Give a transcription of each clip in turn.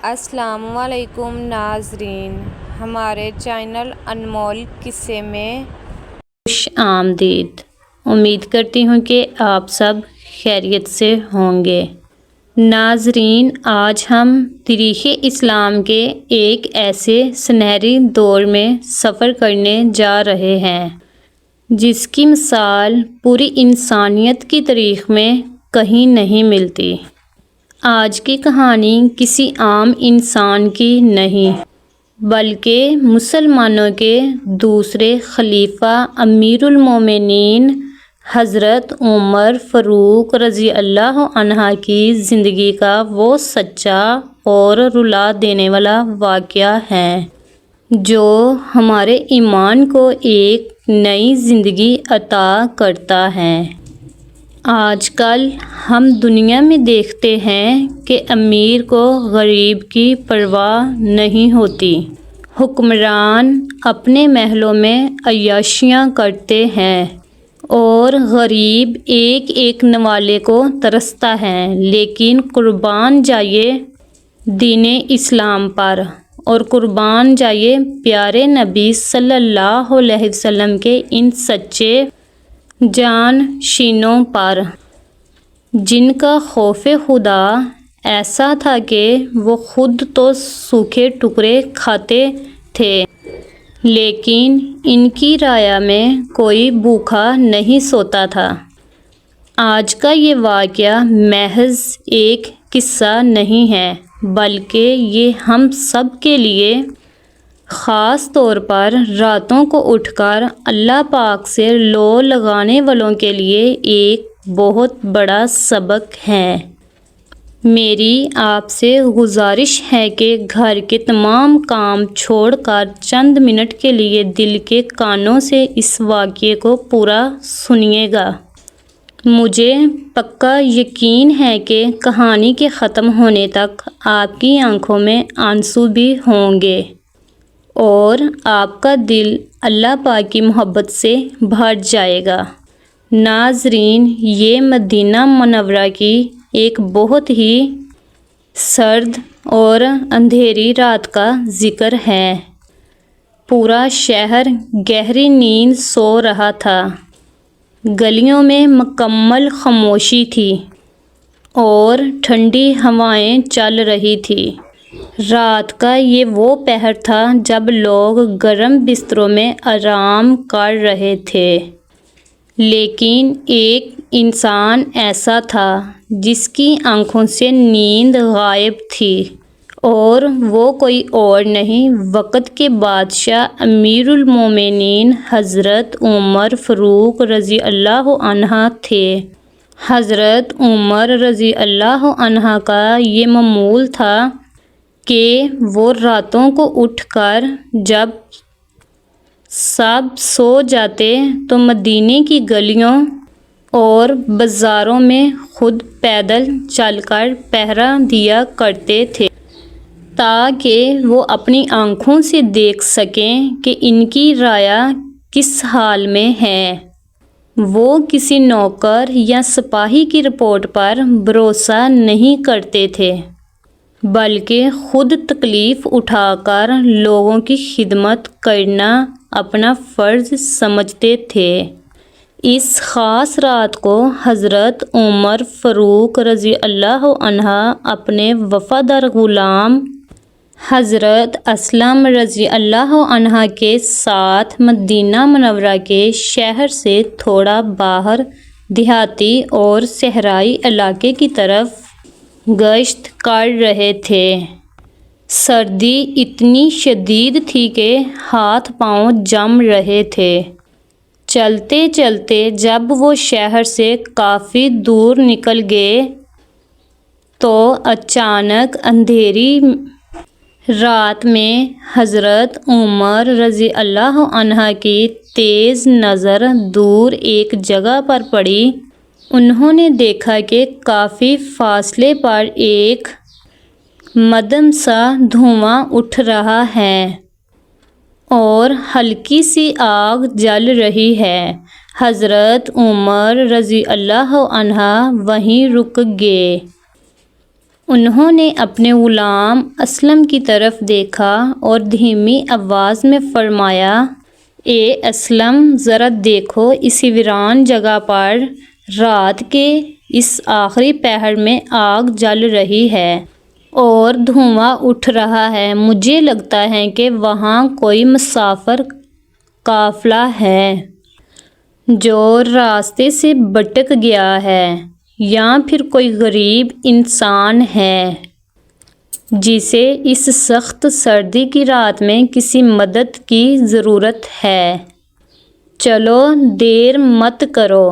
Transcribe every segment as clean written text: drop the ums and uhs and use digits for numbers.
السلام علیکم ناظرین، ہمارے چینل انمول قصے میں خوش آمدید۔ امید کرتی ہوں کہ آپ سب خیریت سے ہوں گے۔ ناظرین، آج ہم تاریخ اسلام کے ایک ایسے سنہری دور میں سفر کرنے جا رہے ہیں جس کی مثال پوری انسانیت کی تاریخ میں کہیں نہیں ملتی۔ آج کی کہانی کسی عام انسان کی نہیں بلکہ مسلمانوں کے دوسرے خلیفہ امیر المومنین حضرت عمر فاروق رضی اللہ عنہ کی زندگی کا وہ سچا اور رلا دینے والا واقعہ ہے جو ہمارے ایمان کو ایک نئی زندگی عطا کرتا ہے۔ آج کل ہم دنیا میں دیکھتے ہیں کہ امیر کو غریب کی پرواہ نہیں ہوتی۔ حکمران اپنے محلوں میں عیاشیاں کرتے ہیں اور غریب ایک ایک نوالے کو ترستا ہے، لیکن قربان جائے دین اسلام پر اور قربان جائے پیارے نبی صلی اللہ علیہ وسلم کے ان سچے جانشینوں پر، جن کا خوف خدا ایسا تھا کہ وہ خود تو سوکھے ٹکڑے کھاتے تھے لیکن ان کی رعایا میں کوئی بھوکا نہیں سوتا تھا۔ آج کا یہ واقعہ محض ایک قصہ نہیں ہے بلکہ یہ ہم سب کے لیے، خاص طور پر راتوں کو اٹھ کر اللہ پاک سے لو لگانے والوں کے لیے ایک بہت بڑا سبق ہے۔ میری آپ سے گزارش ہے کہ گھر کے تمام کام چھوڑ کر چند منٹ کے لیے دل کے کانوں سے اس واقعے کو پورا سنیے گا۔ مجھے پکا یقین ہے کہ کہانی کے ختم ہونے تک آپ کی آنکھوں میں آنسو بھی ہوں گے اور آپ کا دل اللہ پاک کی محبت سے بھر جائے گا۔ ناظرین، یہ مدینہ منورہ کی ایک بہت ہی سرد اور اندھیری رات کا ذکر ہے۔ پورا شہر گہری نیند سو رہا تھا، گلیوں میں مکمل خاموشی تھی اور ٹھنڈی ہوائیں چل رہی تھیں۔ رات کا یہ وہ پہر تھا جب لوگ گرم بستروں میں آرام کر رہے تھے، لیکن ایک انسان ایسا تھا جس کی آنکھوں سے نیند غائب تھی، اور وہ کوئی اور نہیں، وقت کے بادشاہ امیر المومنین حضرت عمر فاروق رضی اللہ عنہ تھے۔ حضرت عمر رضی اللہ عنہ کا یہ معمول تھا کہ وہ راتوں کو اٹھ کر جب سب سو جاتے تو مدینے کی گلیوں اور بازاروں میں خود پیدل چل کر پہرا دیا کرتے تھے تاکہ وہ اپنی آنکھوں سے دیکھ سکیں کہ ان کی رعایا کس حال میں ہے۔ وہ کسی نوکر یا سپاہی کی رپورٹ پر بھروسہ نہیں کرتے تھے بلکہ خود تکلیف اٹھا کر لوگوں کی خدمت کرنا اپنا فرض سمجھتے تھے۔ اس خاص رات کو حضرت عمر فاروق رضی اللہ عنہ اپنے وفادار غلام حضرت اسلم رضی اللہ عنہ کے ساتھ مدینہ منورہ کے شہر سے تھوڑا باہر دیہاتی اور صحرائی علاقے کی طرف گشت کر رہے تھے۔ سردی اتنی شدید تھی کہ ہاتھ پاؤں جم رہے تھے۔ چلتے چلتے جب وہ شہر سے کافی دور نکل گئے تو اچانک اندھیری رات میں حضرت عمر رضی اللہ عنہ کی تیز نظر دور ایک جگہ پر پڑی۔ انہوں نے دیکھا کہ کافی فاصلے پر ایک مدھم سا دھواں اٹھ رہا ہے اور ہلکی سی آگ جل رہی ہے۔ حضرت عمر رضی اللہ عنہ وہیں رک گئے انہوں نے اپنے غلام اسلم کی طرف دیکھا اور دھیمی آواز میں فرمایا، اے اسلم، ذرا دیکھو، اس ویران جگہ پر رات کے اس آخری پہر میں آگ جل رہی ہے اور دھواں اٹھ رہا ہے۔ مجھے لگتا ہے کہ وہاں کوئی مسافر قافلہ ہے جو راستے سے بھٹک گیا ہے، یا پھر کوئی غریب انسان ہے جسے اس سخت سردی کی رات میں کسی مدد کی ضرورت ہے۔ چلو دیر مت کرو،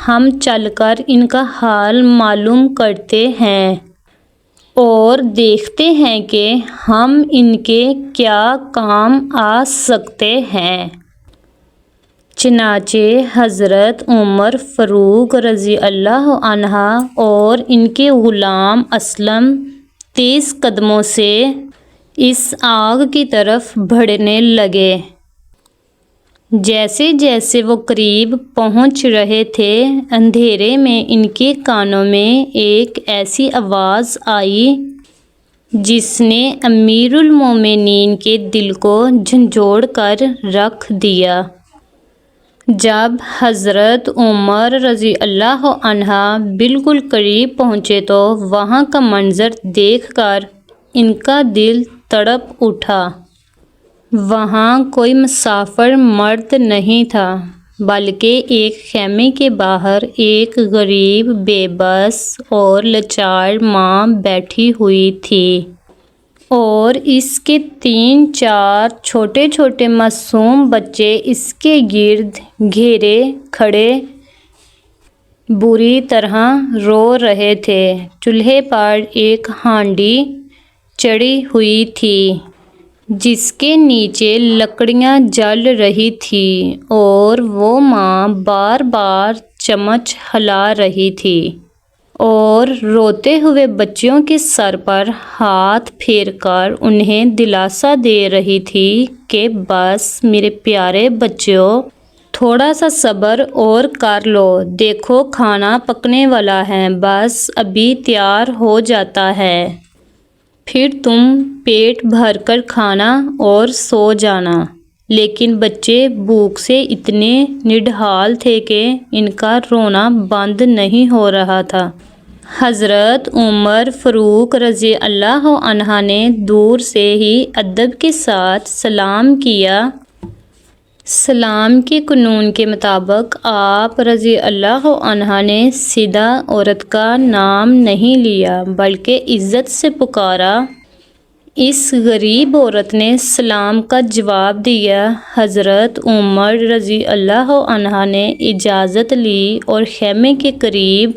ہم چل کر ان کا حال معلوم کرتے ہیں اور دیکھتے ہیں کہ ہم ان کے کیا کام آ سکتے ہیں۔ چنانچہ حضرت عمر فاروق رضی اللہ عنہ اور ان کے غلام اسلم تیز قدموں سے اس آگ کی طرف بڑھنے لگے۔ جیسے جیسے وہ قریب پہنچ رہے تھے، اندھیرے میں ان کے کانوں میں ایک ایسی آواز آئی جس نے امیر المومنین کے دل کو جھنجھوڑ کر رکھ دیا۔ جب حضرت عمر رضی اللہ عنہ بالکل قریب پہنچے تو وہاں کا منظر دیکھ کر ان کا دل تڑپ اٹھا۔ وہاں کوئی مسافر مرد نہیں تھا، بلکہ ایک خیمے کے باہر ایک غریب، بے بس اور لاچار ماں بیٹھی ہوئی تھی اور اس کے 3-4 چھوٹے چھوٹے معصوم بچے اس کے گرد گھیرے کھڑے بری طرح رو رہے تھے۔ چولہے پر ایک ہانڈی چڑھی ہوئی تھی جس کے نیچے لکڑیاں جل رہی تھیں اور وہ ماں بار بار چمچ ہلا رہی تھی اور روتے ہوئے بچوں کے سر پر ہاتھ پھیر کر انہیں دلاسا دے رہی تھی کہ بس میرے پیارے بچوں، تھوڑا سا صبر اور کر لو، دیکھو کھانا پکنے والا ہے، بس ابھی تیار ہو جاتا ہے، پھر تم پیٹ بھر کر کھانا اور سو جانا۔ لیکن بچے بھوک سے اتنے نڈھال تھے کہ ان کا رونا بند نہیں ہو رہا تھا۔ حضرت عمر فاروق رضی اللہ عنہ نے دور سے ہی ادب کے ساتھ سلام کیا۔ سلام کے قانون کے مطابق آپ رضی اللہ عنہ نے سیدھا عورت کا نام نہیں لیا بلکہ عزت سے پکارا۔ اس غریب عورت نے سلام کا جواب دیا۔ حضرت عمر رضی اللہ عنہ نے اجازت لی اور خیمے کے قریب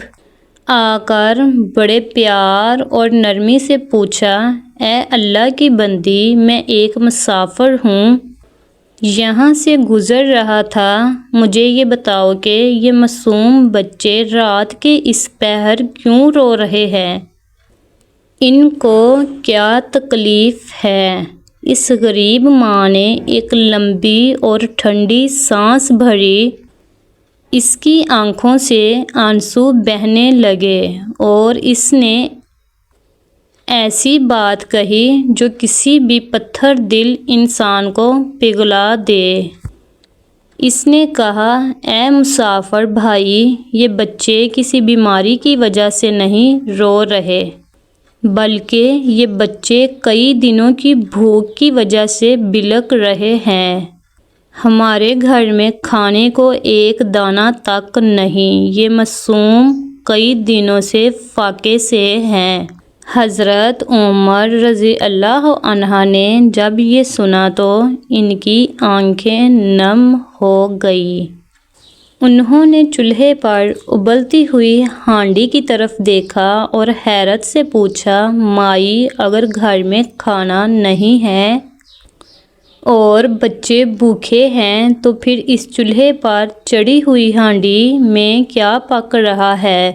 آ کر بڑے پیار اور نرمی سے پوچھا، اے اللہ کی بندی، میں ایک مسافر ہوں، یہاں سے گزر رہا تھا، مجھے یہ بتاؤ کہ یہ معصوم بچے رات کے اس پہر کیوں رو رہے ہیں؟ ان کو کیا تکلیف ہے؟ اس غریب ماں نے ایک لمبی اور ٹھنڈی سانس بھری، اس کی آنکھوں سے آنسو بہنے لگے اور اس نے ایسی بات کہی جو کسی بھی پتھر دل انسان کو پگھلا دے۔ اس نے کہا، اے مسافر بھائی، یہ بچے کسی بیماری کی وجہ سے نہیں رو رہے، بلکہ یہ بچے کئی دنوں کی بھوک کی وجہ سے بلک رہے ہیں۔ ہمارے گھر میں کھانے کو ایک دانہ تک نہیں، یہ معصوم کئی دنوں سے فاقے سے ہیں۔ حضرت عمر رضی اللہ عنہ نے جب یہ سنا تو ان کی آنکھیں نم ہو گئیں۔ انہوں نے چولہے پر ابلتی ہوئی ہانڈی کی طرف دیکھا اور حیرت سے پوچھا، مائی، اگر گھر میں کھانا نہیں ہے اور بچے بھوکے ہیں تو پھر اس چولہے پر چڑھی ہوئی ہانڈی میں کیا پک رہا ہے؟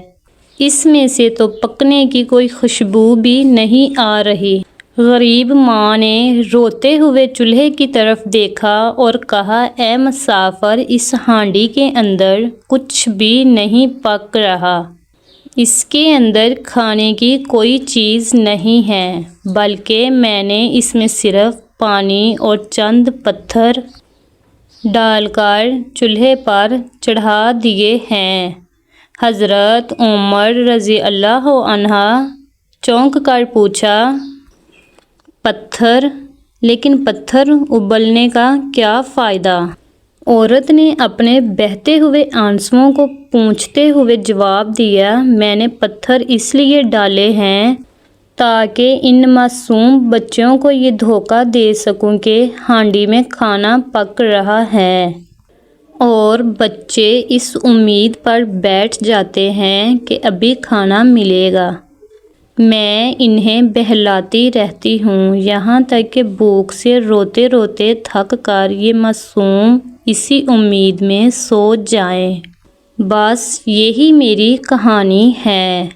اس میں سے تو پکنے کی کوئی خوشبو بھی نہیں آ رہی۔ غریب ماں نے روتے ہوئے چولہے کی طرف دیکھا اور کہا، اے مسافر، اس ہانڈی کے اندر کچھ بھی نہیں پک رہا، اس کے اندر کھانے کی کوئی چیز نہیں ہے، بلکہ میں نے اس میں صرف پانی اور چند پتھر ڈال کر چولہے پر چڑھا دیے ہیں۔ حضرت عمر رضی اللہ عنہ چونک کر پوچھا، پتھر؟ لیکن پتھر ابلنے کا کیا فائدہ؟ عورت نے اپنے بہتے ہوئے آنسوؤں کو پونچھتے ہوئے جواب دیا، میں نے پتھر اس لیے ڈالے ہیں تاکہ ان معصوم بچوں کو یہ دھوکہ دے سکوں کہ ہانڈی میں کھانا پک رہا ہے، اور بچے اس امید پر بیٹھ جاتے ہیں کہ ابھی کھانا ملے گا۔ میں انہیں بہلاتی رہتی ہوں یہاں تک کہ بھوک سے روتے روتے تھک کر یہ معصوم اسی امید میں سو جائیں۔ بس یہی میری کہانی ہے۔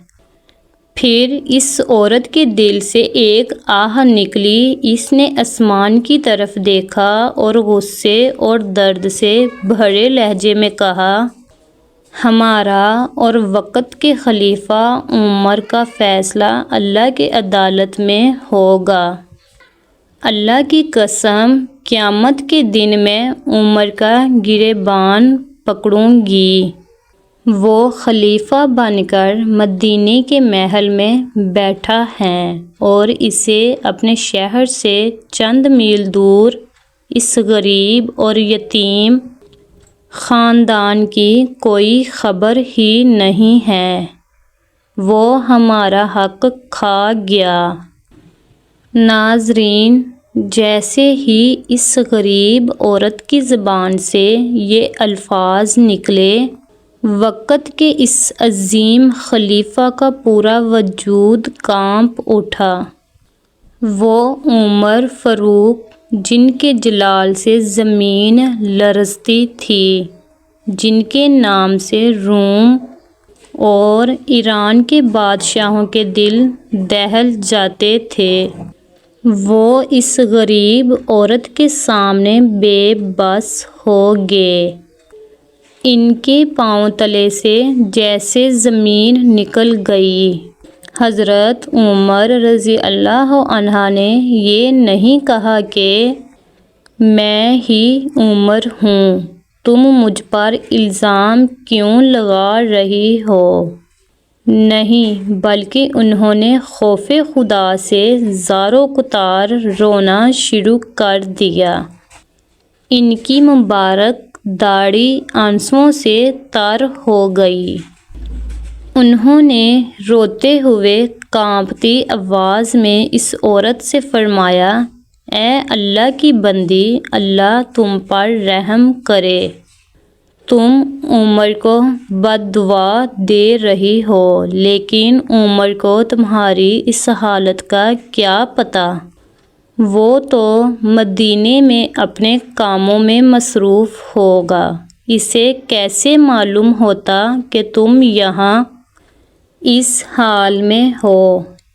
پھر اس عورت کے دل سے ایک آہ نکلی، اس نے آسمان کی طرف دیکھا اور غصے اور درد سے بھرے لہجے میں کہا، ہمارا اور وقت کے خلیفہ عمر کا فیصلہ اللہ کی عدالت میں ہوگا۔ اللہ کی قسم، قیامت کے دن میں عمر کا گریبان پکڑوں گی۔ وہ خلیفہ بن کر مدینے کے محل میں بیٹھا ہے اور اسے اپنے شہر سے چند میل دور اس غریب اور یتیم خاندان کی کوئی خبر ہی نہیں ہے۔ وہ ہمارا حق کھا گیا۔ ناظرین، جیسے ہی اس غریب عورت کی زبان سے یہ الفاظ نکلے، وقت کے اس عظیم خلیفہ کا پورا وجود کانپ اٹھا۔ وہ عمر فاروق جن کے جلال سے زمین لرزتی تھی، جن کے نام سے روم اور ایران کے بادشاہوں کے دل دہل جاتے تھے، وہ اس غریب عورت کے سامنے بے بس ہو گئے۔ ان کے پاؤں تلے سے جیسے زمین نکل گئی۔ حضرت عمر رضی اللہ عنہ نے یہ نہیں کہا کہ میں ہی عمر ہوں، تم مجھ پر الزام کیوں لگا رہی ہو؟ نہیں، بلکہ انہوں نے خوف خدا سے زار و کتار رونا شروع کر دیا۔ ان کی مبارک داڑھی آنسوؤں سے تر ہو گئی۔ انہوں نے روتے ہوئے کانپتی آواز میں اس عورت سے فرمایا، اے اللہ کی بندی، اللہ تم پر رحم کرے۔ تم عمر کو بد دعا دے رہی ہو، لیکن عمر کو تمہاری اس حالت کا کیا پتہ؟ وہ تو مدینے میں اپنے کاموں میں مصروف ہوگا، اسے کیسے معلوم ہوتا کہ تم یہاں اس حال میں ہو؟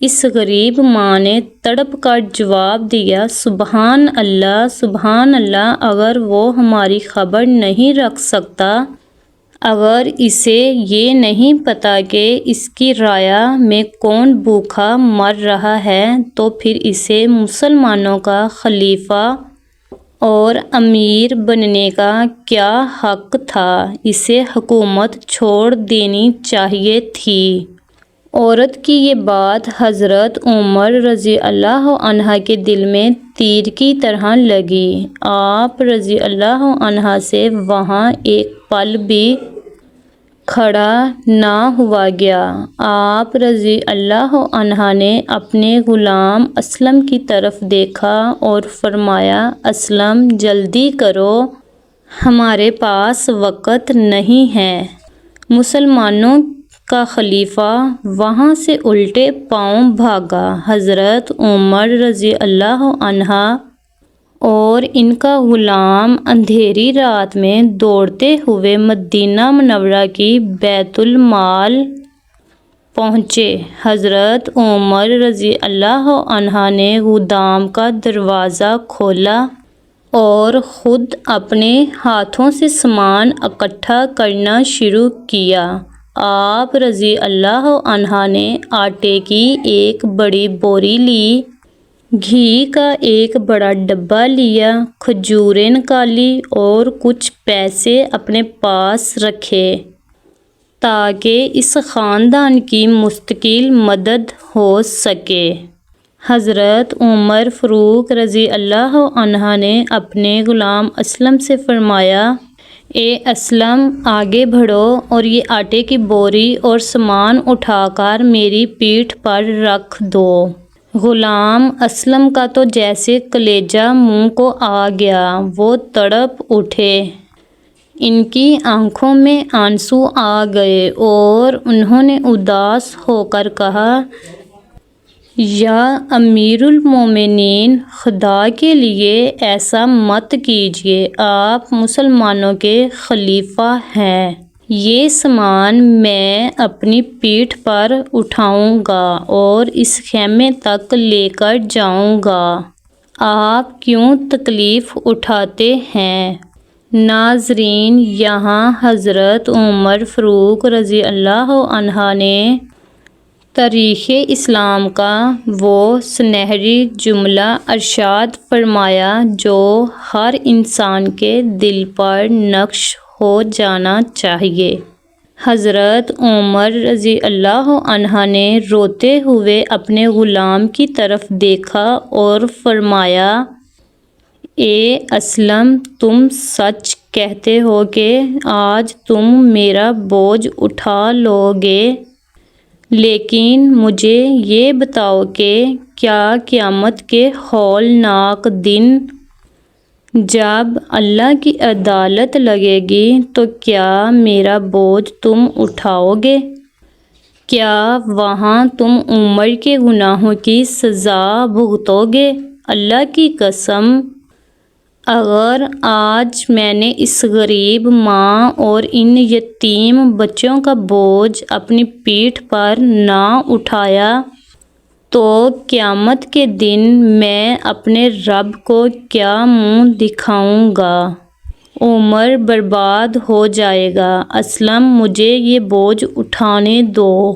اس غریب ماں نے تڑپ کر جواب دیا، سبحان اللہ، سبحان اللہ، اگر وہ ہماری خبر نہیں رکھ سکتا، اگر اسے یہ نہیں پتا کہ اس کی رعایا میں کون بھوکا مر رہا ہے، تو پھر اسے مسلمانوں کا خلیفہ اور امیر بننے کا کیا حق تھا؟ اسے حکومت چھوڑ دینی چاہیے تھی۔ عورت کی یہ بات حضرت عمر رضی اللہ عنہ کے دل میں تیر کی طرح لگی۔ آپ رضی اللہ عنہ سے وہاں ایک پل بھی کھڑا نہ ہوا گیا۔ آپ رضی اللہ عنہ نے اپنے غلام اسلم کی طرف دیکھا اور فرمایا، اسلم جلدی کرو، ہمارے پاس وقت نہیں ہے۔ مسلمانوں کا خلیفہ وہاں سے الٹے پاؤں بھاگا۔ حضرت عمر رضی اللہ عنہ اور ان کا غلام اندھیری رات میں دوڑتے ہوئے مدینہ منورہ کی بیت المال پہنچے۔ حضرت عمر رضی اللہ عنہ نے گودام کا دروازہ کھولا اور خود اپنے ہاتھوں سے سامان اکٹھا کرنا شروع کیا۔ آپ رضی اللہ عنہ نے آٹے کی ایک بڑی بوری لی، گھی کا ایک بڑا ڈبہ لیا، کھجوریں نکالی اور کچھ پیسے اپنے پاس رکھے تاکہ اس خاندان کی مستقل مدد ہو سکے۔ حضرت عمر فاروق رضی اللہ عنہ نے اپنے غلام اسلم سے فرمایا، اے اسلم، آگے بڑھو اور یہ آٹے کی بوری اور سامان اٹھا کر میری پیٹھ پر رکھ دو۔ غلام اسلم کا تو جیسے کلیجہ منہ کو آ گیا، وہ تڑپ اٹھے، ان کی آنکھوں میں آنسو آ گئے اور انہوں نے اداس ہو کر کہا، یا امیر المومنین، خدا کے لیے ایسا مت کیجیے، آپ مسلمانوں کے خلیفہ ہیں، یہ سامان میں اپنی پیٹھ پر اٹھاؤں گا اور اس خیمے تک لے کر جاؤں گا، آپ کیوں تکلیف اٹھاتے ہیں؟ ناظرین، یہاں حضرت عمر فاروق رضی اللہ عنہ نے تاریخ اسلام کا وہ سنہری جملہ ارشاد فرمایا جو ہر انسان کے دل پر نقش ہو جانا چاہیے۔ حضرت عمر رضی اللہ عنہ نے روتے ہوئے اپنے غلام کی طرف دیکھا اور فرمایا، اے اسلم، تم سچ کہتے ہو کہ آج تم میرا بوجھ اٹھا لو گے، لیکن مجھے یہ بتاؤ کہ کیا قیامت کے ہولناک دن جب اللہ کی عدالت لگے گی تو کیا میرا بوجھ تم اٹھاؤ گے؟ کیا وہاں تم عمر کے گناہوں کی سزا بھگتو گے؟ اللہ کی قسم، اگر آج میں نے اس غریب ماں اور ان یتیم بچوں کا بوجھ اپنی پیٹھ پر نہ اٹھایا تو قیامت کے دن میں اپنے رب کو کیا منہ دکھاؤں گا؟ عمر برباد ہو جائے گا۔ اسلم، مجھے یہ بوجھ اٹھانے دو۔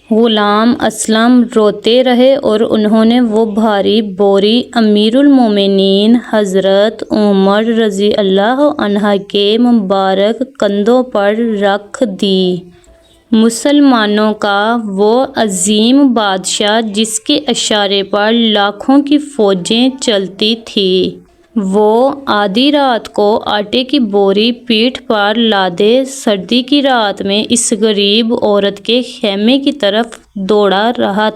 غلام اسلم روتے رہے اور انہوں نے وہ بھاری بوری امیر المومنین حضرت عمر رضی اللہ عنہ کے مبارک کندھوں پر رکھ دی۔ مسلمانوں کا وہ عظیم بادشاہ جس کے اشارے پر لاکھوں کی فوجیں چلتی تھیں، وہ آدھی رات کو آٹے کی بوری پیٹھ پر لادے سردی کی رات میں اس غریب عورت کے خیمے کی طرف دوڑ رہا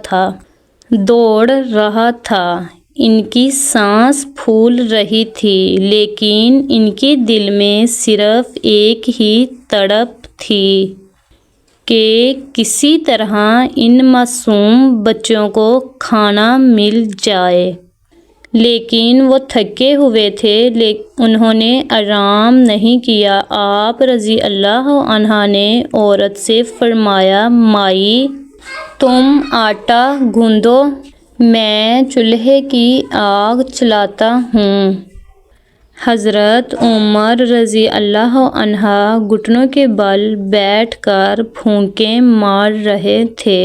تھا۔ ان کی سانس پھول رہی تھی، لیکن ان کے دل میں صرف ایک ہی تڑپ تھی کہ کسی طرح ان معصوم بچوں کو کھانا مل جائے۔ لیکن وہ تھکے ہوئے تھے، انہوں نے آرام نہیں کیا۔ آپ رضی اللہ عنہ نے عورت سے فرمایا، مائی، تم آٹا گوندو، میں چولہے کی آگ جلاتا ہوں۔ حضرت عمر رضی اللہ عنہ گھٹنوں کے بل بیٹھ کر پھونکے مار رہے تھے۔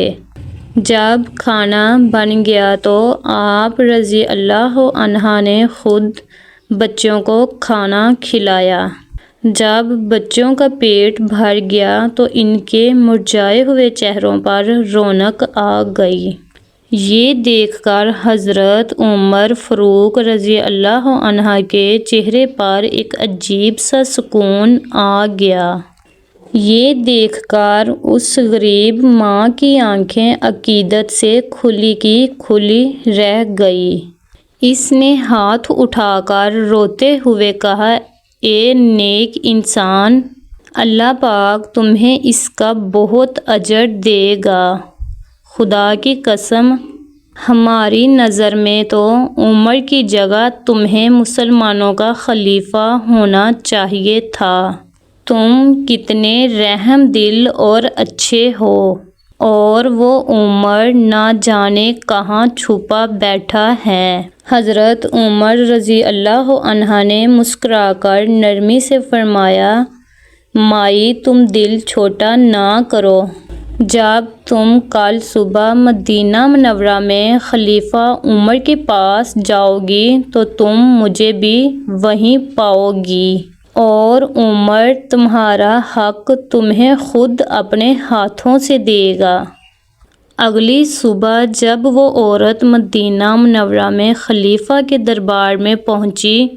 جب کھانا بن گیا تو آپ رضی اللہ عنہ نے خود بچوں کو کھانا کھلایا۔ جب بچوں کا پیٹ بھر گیا تو ان کے مرجھائے ہوئے چہروں پر رونق آ گئی۔ یہ دیکھ کر حضرت عمر فاروق رضی اللہ عنہ کے چہرے پر ایک عجیب سا سکون آ گیا۔ یہ دیکھ کر اس غریب ماں کی آنکھیں عقیدت سے کھلی کی کھلی رہ گئیں۔ اس نے ہاتھ اٹھا کر روتے ہوئے کہا، اے نیک انسان، اللہ پاک تمہیں اس کا بہت اجر دے گا۔ خدا کی قسم، ہماری نظر میں تو عمر کی جگہ تمہیں مسلمانوں کا خلیفہ ہونا چاہیے تھا۔ تم کتنے رحم دل اور اچھے ہو، اور وہ عمر نہ جانے کہاں چھپا بیٹھا ہے۔ حضرت عمر رضی اللہ عنہ نے مسکرا کر نرمی سے فرمایا، مائی تم دل چھوٹا نہ کرو، جب تم کل صبح مدینہ منورہ میں خلیفہ عمر کے پاس جاؤ گی تو تم مجھے بھی وہیں پاؤ گی، اور عمر تمہارا حق تمہیں خود اپنے ہاتھوں سے دے گا۔ اگلی صبح جب وہ عورت مدینہ منورہ میں خلیفہ کے دربار میں پہنچی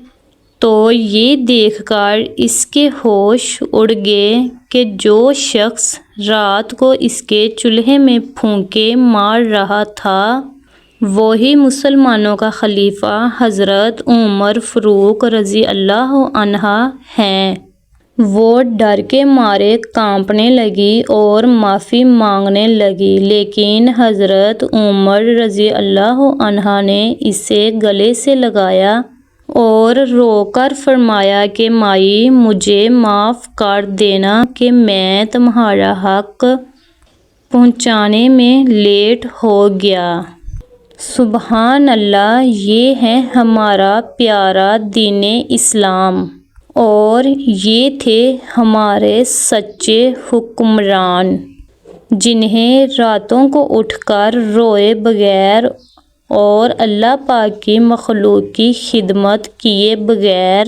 تو یہ دیکھ کر اس کے ہوش اڑ گئے کہ جو شخص رات کو اس کے چولہے میں پھونکے مار رہا تھا وہی مسلمانوں کا خلیفہ حضرت عمر فاروق رضی اللہ عنہ ہیں۔ وہ ڈر کے مارے کانپنے لگی اور معافی مانگنے لگی، لیکن حضرت عمر رضی اللہ عنہ نے اسے گلے سے لگایا اور رو کر فرمایا کہ مائی مجھے معاف کر دینا کہ میں تمہارا حق پہنچانے میں لیٹ ہو گیا۔ سبحان اللہ، یہ ہے ہمارا پیارا دین اسلام، اور یہ تھے ہمارے سچے حکمران جنہیں راتوں کو اٹھ کر روئے بغیر اور اللہ پاک کی مخلوق کی خدمت کیے بغیر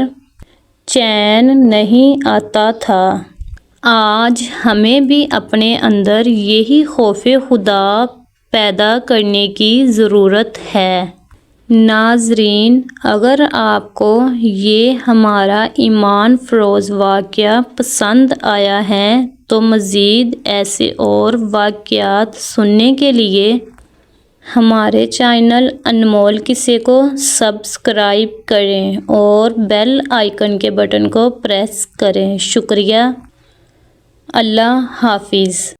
چین نہیں آتا تھا۔ آج ہمیں بھی اپنے اندر یہی خوف خدا پیدا کرنے کی ضرورت ہے۔ ناظرین، اگر آپ کو یہ ہمارا ایمان فروز واقعہ پسند آیا ہے تو مزید ایسے اور واقعات سننے کے لیے ہمارے چینل انمول قصے کو سبسکرائب کریں اور بیل آئیکن کے بٹن کو پریس کریں۔ شکریہ۔ اللہ حافظ۔